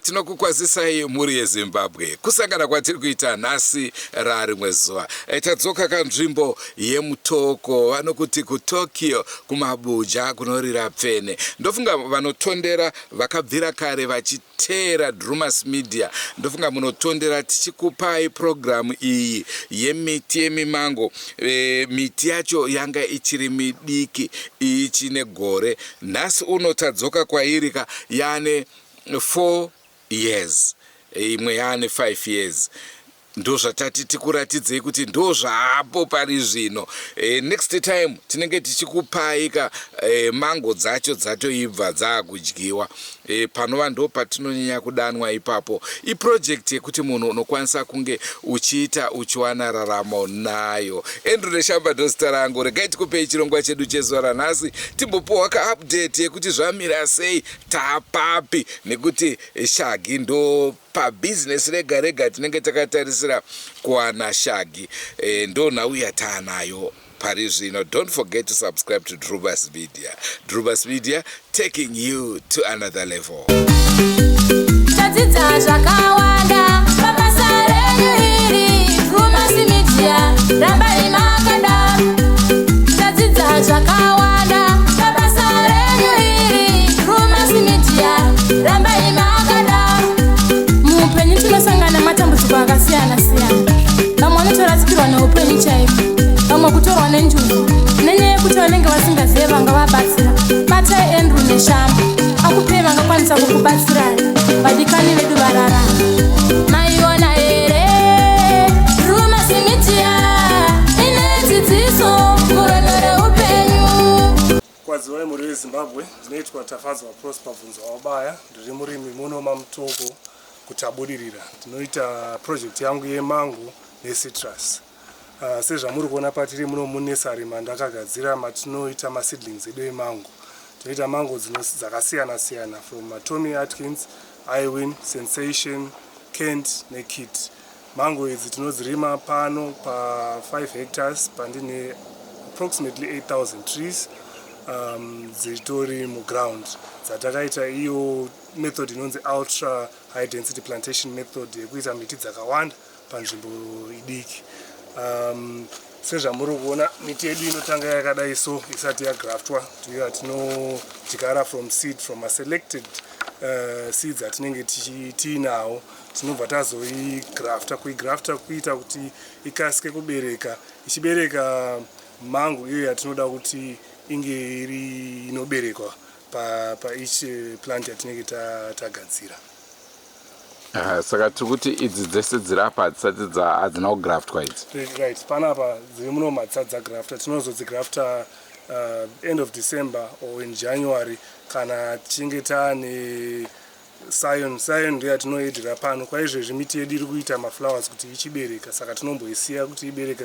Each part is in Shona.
Tinokukwazisai muri yeZimbabwe kusangana kwatiri kuita nhasi rarimwe zuva. Tadzoka kanzvimbo yemutoko vanokuti kuTokyo kumabuja kunorira pfene. Ndofunga vanotondera vakabvira kare vachiteera Drumas Media. Ndofunga munotondera tichikupai programu iyi yemiti yemimango. Miti yacho yanga ichiri midiki ichine gore. Nhasi uno tadzoka kwairika yane 4 years, imwe yane 5 years. Ndo zvatati tikuratidzei kuti ndo zvapo pari zvino. Next time tinenge tichikupaika mango dzacho dzatoibva dzakudyiwa. Panova ndo patinonyanya kudanwa ipapo. Iproject yekuti munhu unokwanisa kunge uchiita uchiwana raramo nayo. Andrew Neshamba ndozita rangu. Regai tikupei chirongwa chedu chezuva ranhasi timbopiwa ka-update yekuti zvamira sei, tapapi, nekuti Shaggy ndo pabusiness rega rega tinenge takatarisira kuwana Shaggy. Ndo nhau yataanayo pari zvino. Don't forget to subscribe to Drumas Media. Drumas Media, taking you to another level. Tadzidza zvakawanda pabasa renyu iri Drumas Media, rambai makada. Tadzidza zvakawanda pabasa renyu iri Drumas Media, rambai makada. Muupenyu tinosangana matambudziko akasiyana siyana. Vamwe vanotorasikirwa neupenyu chaizvo, vamwe kutorwa nenjodzi. Nenyaya yekuti vanenge vasingazive vanga vabatsira, batai Andrew Neshamba akupei vangakwanisa kukubatsirai. Vadikani vedu varara maiona here Drumas Media ine dzidziso murono reupenyu. Kwaziwai muri weZimbabwe, ndinoitwa Tafadzwa Prosper Bvunzo Wabaya, ndiri murimi muno maMutoko kutabudirira. Ndinoita project yangu yemango necitrus. Sezvamuri kuona patiri muno munesari mandakagadzira matinoita maseedlings edu emango. Tinoita mango dzakasiyana siyana from Tommy Atkins, Iwin, Sensation, Kent neKit. Mango idzi tinodzirima pano pa 5 hectares pandine approximately 8,000 trees dzitori muground. Dzatakaita iyo method inonzi ultra high density plantation method yekuita miti dzakawanda panzvimbo idiki. Sezvamuri kuona miti yedu inotanga yakadai so isati yagraftwa. Ndiyo tinodyara from seed, from a selected seeds atinenge tiinawo. Tinobva tazoigrafta. Kuigrafta kuita kuti ikasike kubereka. Ichibereka mango iyo yatinoda kuti inge iri inoberekwa pa each plant yatinenge tagadzira. Saka tikuti idzi dzese dzirapa hadzisati hadzina kugraftwa idzi. Right, panapa dziri muno matsatsa dzagrafta. Tinozodzigrafta end of December or in January kana tichinge taane Sion ndiyo yatinoedhera pano. Kwaizvezvi miti yedu iri kuita maflowers kuti ichibereka, saka tinomboisiya kuti ibereke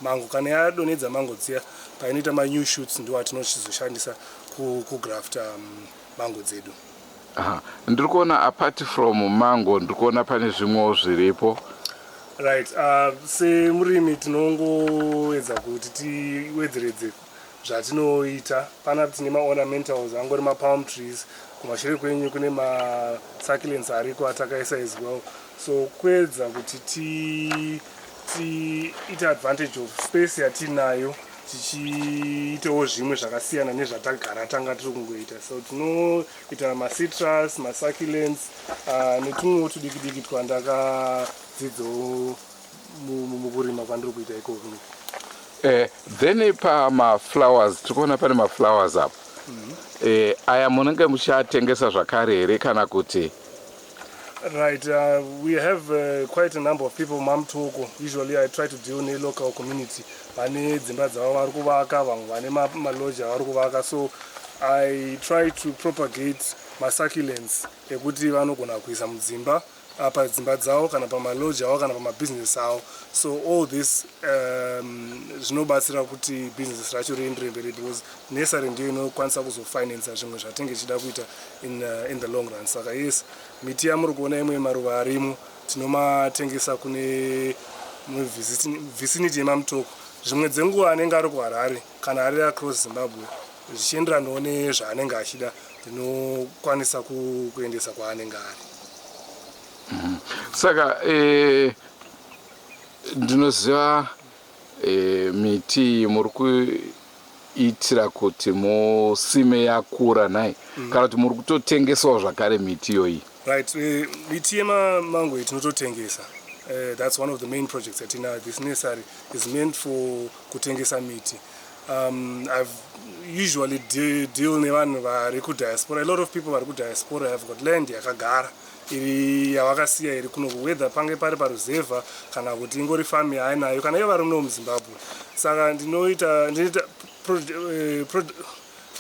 mango. Kana yadonedza mango dziya painoita new shoots ndiwo atinochizoshandisa kugrafta mango dzedu. Ndiri kuona apart from mango ndiri kuona pane zvimwewo zviripo. Right, semurimi tinongowedza kuti tiwedzeredze zvatinoita. Pana tine maornamentals angori mapalm trees. Kumashure kwenyu kune masucculents ariko atakaisa as well. So kuedza kuti tiite advantage of space yatinayo tichiitewo zvimwe zvakasiyana nezvatagara tanga tiri kungoita. So tinoita macitrus, masucculents netumwewo tudiki twandakadzidzawo mukurima kwandiri kuita ikoko. Then pamaflowers tikuona pane maflowers apo. Aya munenge muchatengesa zvakare here kana kuti? Right, we have quite a number of people mamtoko. Usually I try to deal with the local community. Vane dzimba dzavo vari kuvaka, vamwe vane maloja vari kuvaka. So I try to propagate masucculents ekuti vanogona kuisa mudzimba padzimba dzavo kana pamaloja avo kana pamabusiness avo. So all this zvinobatsira kuti business racho riendere mberi because nursery ndiyo inokwanisa kuzofinance zvimwe zvatenge chida kuita in the long run. Saka yes, miti yamuri kuona imwe maruva arimo tinomatengesa kune vicinity yemamtoko. Zvimwe dzenguva anenge ari kuHarare kana ari across Zimbabwe zvichienderanawo nezvaanenge achida ndinokwanisa kuendesa kwaanenge ari. Saka ndinoziva miti muri kuitira kuti musime yakura nai kana kuti muri kutotengesawo zvakare miti iyoyi? Right, miti yemamango tinototengesa. That's one of the main projects that this nursery is meant for kutengesa miti. I've usually deal nevanhu vari kudiaspora. A lot of people vari kudiaspora have got land yakagara iri yavakasiya iri kuno whether pange pari paruzevha kana kuti ingori farm yainayo kana iyo vari muno muZimbabwe. Saka ndinoita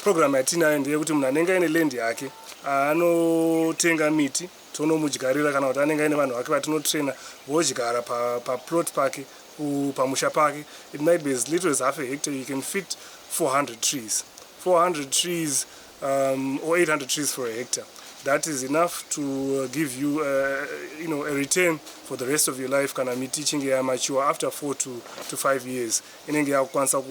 program yatinayo ndeyekuti munhu anenge aine land yake anotenga miti tonomudyarira kana kuti anenge aine vanhu vake vatinotraina vodyara paplot pake pamusha pake. It might be as little as half a hectare. You can fit 400 trees or 800 trees for a hectare. That is enough to give you a return for the rest of your life. Kana miti ichinge yamature after 4 to 5 years inenge yakukwanisa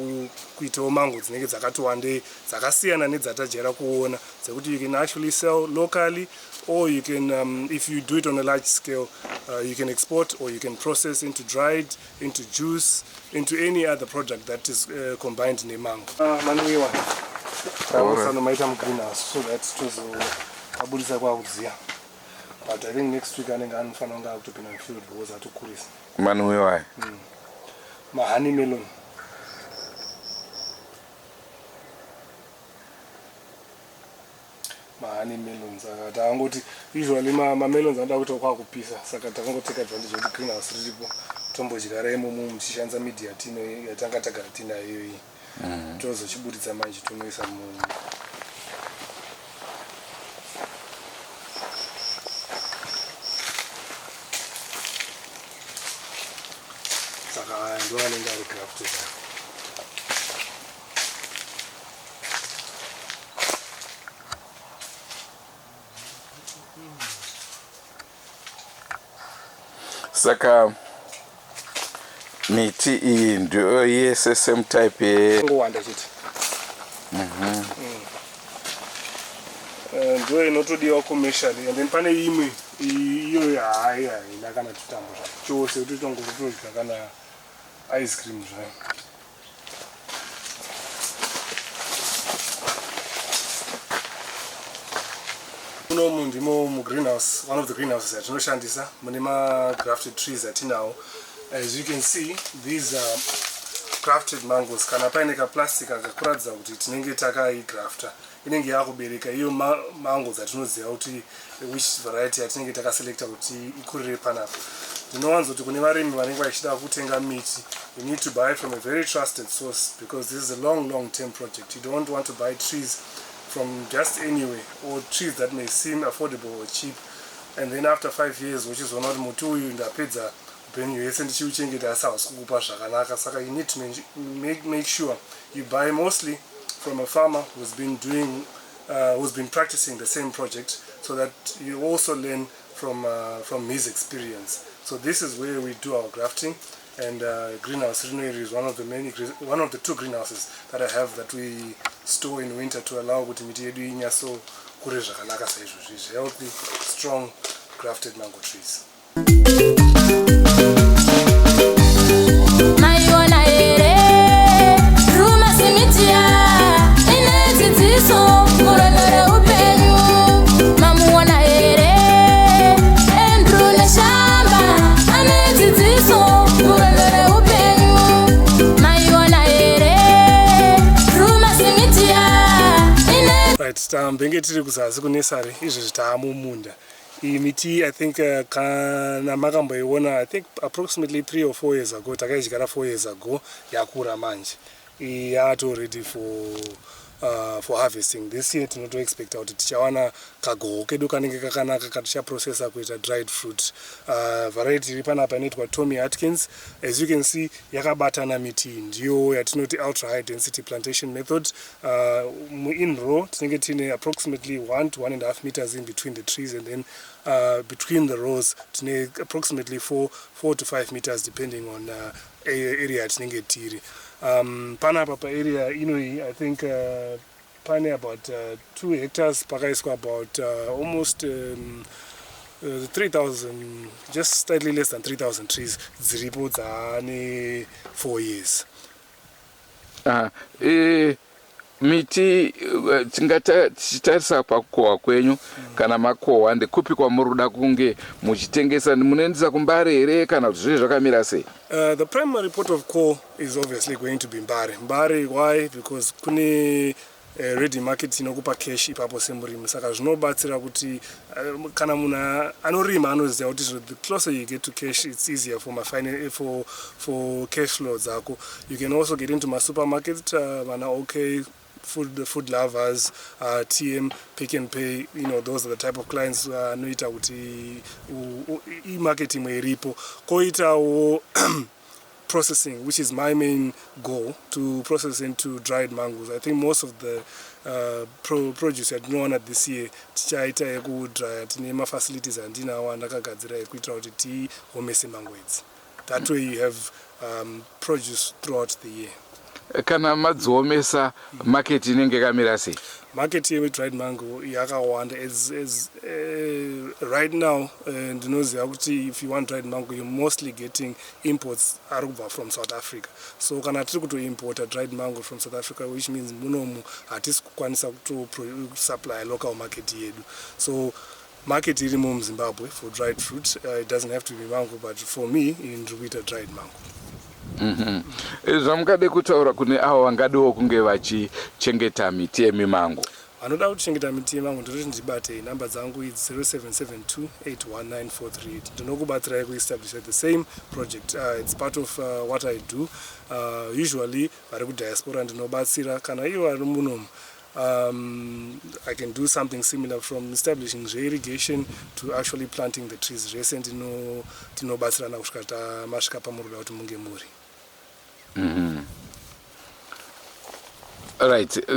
kuitawo mango dzinenge dzakati wandei dzakasiyana nedzatajaira kuona dzekuti you can actually sell locally, or you can if you do it on a large scale you can export, or you can process into dried, into juice, into any other product that is combined nemango. Manuiwa maita mugreenhouse so that abudisa kwakudziya, but I think next week anenge anofanira kunge akutopinda mufield because atokurisa. Manuiwa honey melon. Honey melons takangoti usually mamelons anoda kuti kwakupisa, saka takangoteka advantage kuti greenhouse riripo tombodyara imomo muchishandisa media yatanga tagara tinayo iyoyi tozochibuditsa manje tonoisa saka ndo anenge ari grafted. Saka miti iyi ndio yese same type ngowanda chete. Ndio inotodiwa commercially, and then pane imwe iyo haina kana tutambo chose kuti tongotodya kana ice cream zvayo. Munomu ndimo mugreenhouse, one of the greenhouses yatinoshandisa mune grafted trees atinawo. As you can see, these are grafted mangoes. Kana paine kaplastic akakuradza kuti tinenge takaigrafta inenge yakubereka iyo mangoes atinoziva kuti which variety yatinenge takaselecta kuti ikurire panapa. Ndinowanzoti kune varimi vanenge vachida kutenga miti, you need to buy from a very trusted source because this is a long term project. You don't want to buy trees from just anywhere, or trees that may seem affordable or cheap, and then after 5 years which is not muti uyu ndapedza upenyu hwese ndichiuchengeta asi hausi kukupa zvakanaka. Saka you need to make sure you buy mostly from a farmer who's been practicing the same project, so that you also learn from his experience. So this is where we do our grafting, and greenhouse Rinweri is one of the 2 greenhouses that I have that we store in winter to allow kuti miti yedu inyaso kure zvakanaka saizvozvi, healthy, strong grafted mango trees. Maiona ere Right, tambenge tiri kuzasi kunesari izvi zvitaamumunda. Iyi miti I think kana makamboiona I think approximately 3 or 4 years ago, takaidyara 4 years ago, yakura manje. Yato ready for harvesting. This year tinoto expect kuti tichawana kagoho kedu kanenge kakanaka katichaprocessa kuita dried fruit. Variety iri panapa inoitwa Tommy Atkins. As you can see, yakabatana miti ndiyo yatinoti ultra high density plantation method. In row tinenge tine approximately 1 to 1.5 meters in between the trees, and then between the rows tine approximately 4 to 5 meters depending on area yatinenge tiri. Panapa pa area inoi I think pane about 2 hectares pakaiswa about almost 3,000, just slightly less than 3,000 trees dziripo dzaane 4 years. Miti tichitarisa pakukohwa kwenyu kana makohwa ndekupi kwamuruda kunge muchitengesa, munoendesa kuMbare here kana kuti zviri zvakamira sei? The primary port of call is obviously going to be Mbare. Mbare, why? Because kune ready market inokupa cash ipapo semurimi, saka zvinobatsira kuti kana munhu anorima anoziva kuti the closer you get to cash, it's easier for cash flow dzako. You can also get into my supermarket, mana okay, food lovers, TM, Pick and Pay, you know, those are the type of clients anoita kuti e-market imwe iripo. Koitawo processing, which is my main goal, to process into dried mangoes. I think most of the produce yatinoona this year tichaita yekudrya, tine facilities andinawo andakagadzira ekuitira kuti tiomese mango idzi. That way you have produce throughout the year. Kana madziomesa market inenge yakamira sei? Market here with dried mango yakawanda is right now, ndinoziva kuti if you want dried mango you're mostly getting imports ari kubva from South Africa. So kana tiri kutoimporta dried mango from South Africa, which means munomu hatisi kukwanisa supply local market yedu. So market irimo muZimbabwe for dried fruit. It doesn't have to be mango, but for me ndiri kuita dried mango. Zvamukade kutaura kune avo vangadewo kunge vachichengeta miti yemimango? Vanoda kuchengeta miti yemango ndinoti ndibate namba dzangu idzi 0772819438. Ndinokubatsirai kuestablish the same project. It's part of what I do. Usually vari kudiaspora ndinobatsira, kana ivo vari munomu I can do something similar, from establishing irrigation to actually planting the trees. Zvese tinobatsirana kusvika tamasvika pamuruda kuti munge muri. Right.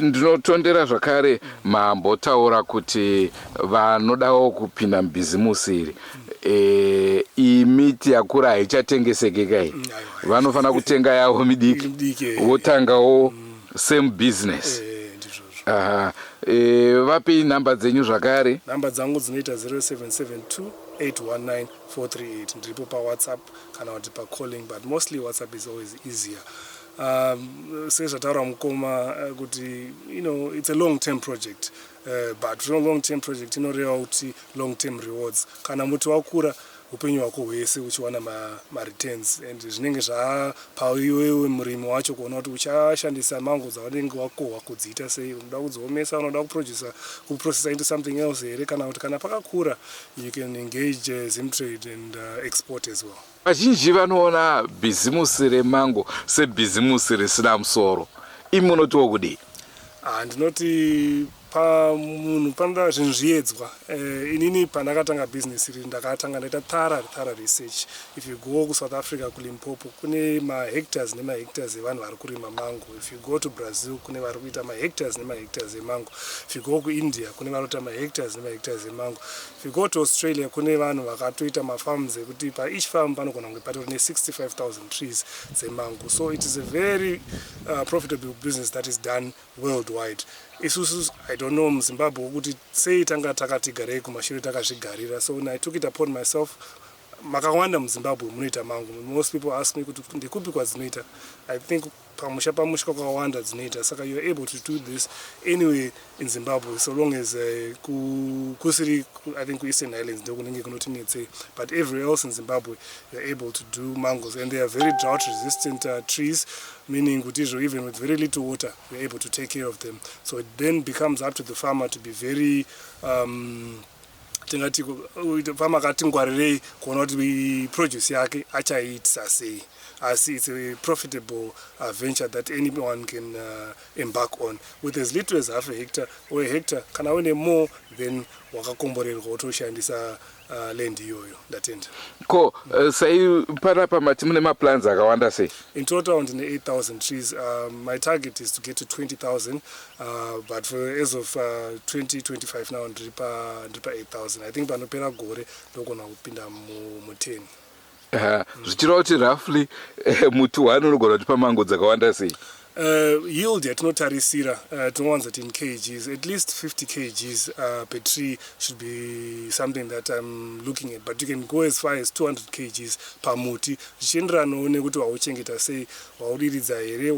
Ndinotondera zvakare mambotaura kuti vanodawo kupinda mubhizimusi iri, iyi miti yakura haichatengeseki kai, vanofana kutenga yavo midiki votangawo same business. Vapi namba dzenyu zvakare? Namba dzangu dzinoita 0772819438. Ndiripo pa WhatsApp kana kuti pa calling, but mostly WhatsApp is always easier. Sezvataura mukoma kuti it's a long term project, but long term project inoreva kuti long term rewards. Kana muti wakura upenyu hwako hwese uchiwana ma-returns, and zvinenge zvapaiwewe murimi wacho kuona kuti uchashandisa mango dzavanenge wakohwa kudziita sei, unoda kudziomesa, unoda kuprocessa into something else here, kana kuti kana pakakura you can engage Zimtrade and export as well. Vazhinji vanoona bhizimusi remango sebhizimusi risina musoro. Imi munotiwo kudii? Ndinoti pamunhu panoda zvinhu zviedzwa. Inini pandakatanga business iri ndakatanga ndaita thorough research. If you go to South Africa, kuLimpopo, kune mahectares nemahectares evanhu vari kurima mango. If you go to Brazil, kune vari kuita mahectares nemahectares emango. If you go to India, kune vari kuita mahectares nemahectares emango. If you go to Australia, kune vanhu vakatoita mafarms ekuti pa each farm panogona kunge patori ne65,000 trees dzemango. So it is a very profitable business that is done worldwide. Isusu, I don't know muZimbabwe kuti sei tanga takati garei kumashure takazvigarira. So I took it upon myself. Makawanda muZimbabwe munoita mango. Most people ask me kuti ndekupi kwadzinoita. I think pamusha kwakawanda dzinoita. Saka you are able to do this anyway in Zimbabwe, so long as kusiri, I think Eastern Islands ndokunenge kunotinetsei, but everywhere else in Zimbabwe you are able to do mangoes, and they are very drought resistant trees, meaning even with very little water you are able to take care of them. So it then becomes up to the farmer to be very tingati farmer akatingwarirei kuona kuti produce yake achaitisa sei. I see it's a profitable venture that anyone can embark on. With as little as half a hectare or a hectare, kana une more than wakakomborerwa kutoshandisa land iyoyo ndatenda. Ko sai panapa mati mune maplans akawanda sei? In total ndine 8,000 trees. My target is to get to 20,000, but as of 2025 now ndiripa 8,000. I think panopera gore ndogona kupinda mu 10. Zvichireva kuti roughly muti wani unogona kuti pamango dzakawanda sei? Yield yatinotarisira tinowanza 10 kgs, at least 50 kgs per tree should be something that I'm looking at, but you can go as far as 200 kgs per muti zvichienderanawo nekuti wauchengeta sei, wauriridza here,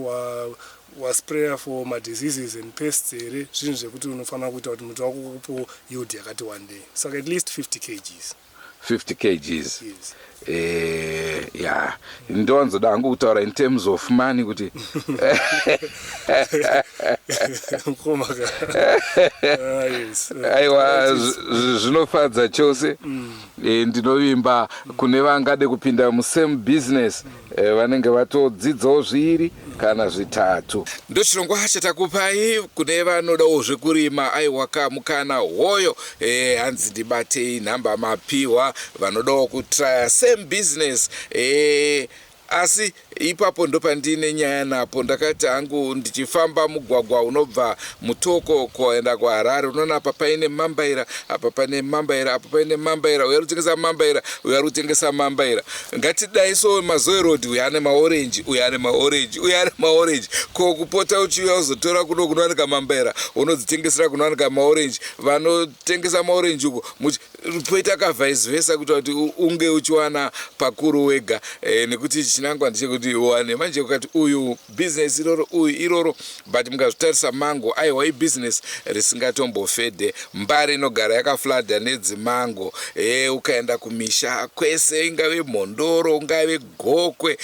wasprayer for diseases and pests here, zvinhu zvekuti unofanira kuita kuti muti wako upo yield yakati one day. Saka at least 50 kgs. 50 kgs. Yes. Yeah, ndonzoda hangu kutaura in terms of money kuti aiwa zvinofadza chose. Ndinovimba kune vangade kupinda musame business vanenge vatodzidzawo zviri kana zvitatu. Ndochirongwa chatakupai kune vanodawo zvekurima. Aiwa kamukana hoyo hanzi ndibatei nhamba mapiwa vanodawo kutraya same business asi ipapo ndo pandine nyaya napo. Ndakati hangu ndichifamba mugwagwa unobva mutoko kuenda kuHarare, unoona apa paine mambaira, apa pane mambaira, apa paine mambaira, uya rutengesa mambaira, uya rutengesa mambaira. Ngatidaiso mazoe road, uya ane maorange, uya ane maorange, uya ane maorange. Ko kupota uchiuya uzotora kuno kunowanika mambaira unodzitengesera kunowanika maorange, vanotengesa maorange uko poita ka vice versa kuti unge uchiwana pakuru wega. Nekuti chinangwa ndechekuti uwane manje ukati uyu business iroro uyu iroro, but mukazvitarisa mango aiwa business risingatombofede. Mbari inogara yakafladha nedzimango. Ukaenda kumisha kwese, ingave mondoro, ungave gokwe,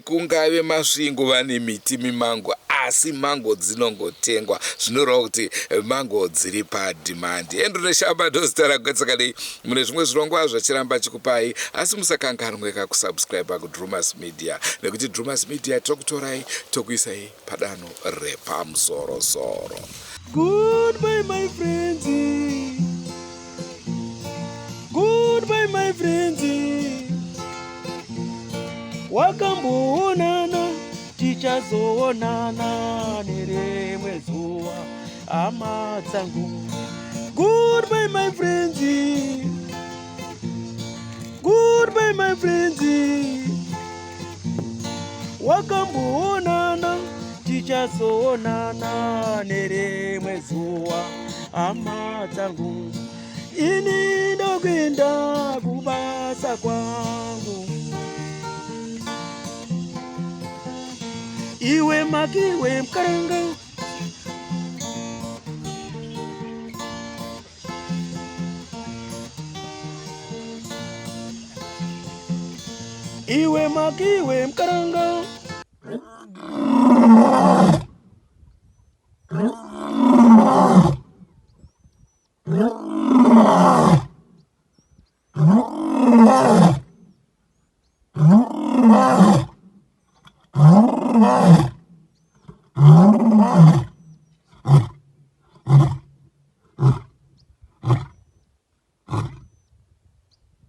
kungave masvingo, vane miti mimango, asi mango dzinongotengwa. Zvinoreva kuti mango dziri padhimandi. Endo neshamba ndozitara kugadzakadei. Mune zvimwe zvirongwa zvachiramba chikupai, asi musakanganwe kusubscribe kuDrumas Media, nekuti Drumas Media tokutorai tokuisai padanho repamusoro-soro. Goodbye my friends, goodbye my friends, wakamboonana tichazoonana nerimwe zuva hama dzangu. Goodbye my friends, goodbye my friends, wakamboonana tichazoonana nerimwe zuva hama dzangu. Ini ndokuenda kubasa kwangu, iwe makiwe mkaranga, iwe makiwe mkaranga.